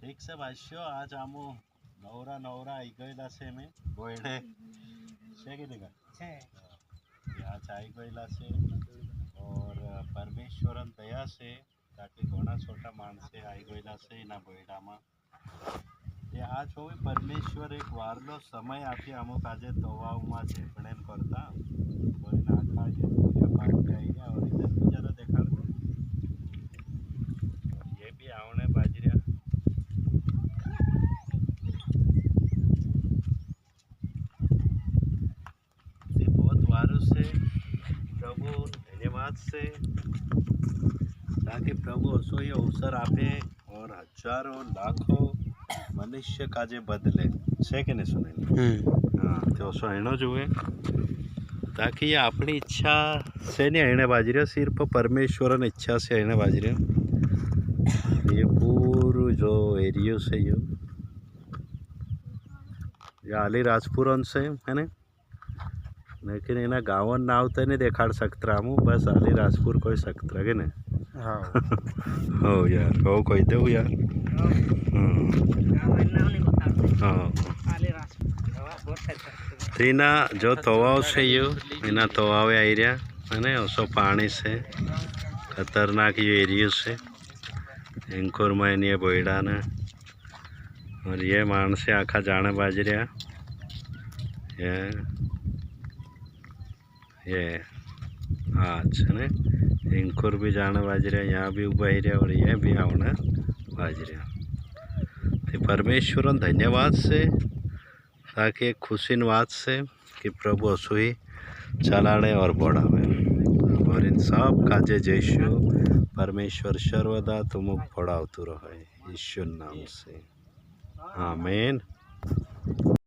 ठीक से भाष्यो आज आमो नवरा नवरा आई गયેલા છે મેં બોયડે છે કે નહીં છે आज आई गયેલા છે और परमेश्वरन दया से ताकि घणा छोटा माणसे आई गયેલા છે એના બોયડામાં એ આ જોઈ પરમેશ્વર એક વારનો સમય આપી અમુક આજે તવાઓમાં ઝેપણેન કરતા વળી નાખા જે પૂજા પાઠ કરીને और इधर भी जरा देखा ये भी आवने बाजरिया ये बहुत वारू से प्रभु धन्यवाद से ताकि प्रभु असो ये अवसर आपे और हजारों लाखों मनुष्य का जे बदले છે કે નહીં સુનેલ હા તો સો એનો જુએ ताकि ये अपनी इच्छा से नहीं आने बाज रहे सिर्फ परमेश्वर ने इच्छा से आने बाज रहे ये पूरा जो एरियो से ये आली राजपुरन से है ना लेकिन इन्हें गाँव नाव तो नहीं देखा सकता हम बस आली राजपुर कोई सकता है ना हाँ हो यार हो कोई दे यार हाँ तीना जो तवाव से यू इना तवावे आई रहा है ना उसो पानी से खतरनाक ये एरिया से इंकुर में ये बोयडा ने और ये मानसे आखा जाने बाज रहा ये आज है ना इंकुर भी जाने बाज रहा यहाँ भी उबा ही रहा और ये भी आना बाज रहा तो परमेश्वर धन्यवाद से ताकि एक खुशी बात से कि प्रभु असुई चलाड़े और बढ़ावे और इन सब काजे जयशु परमेश्वर सर्वदा तुम बढ़ावतु रहे यीशु नाम से आमीन।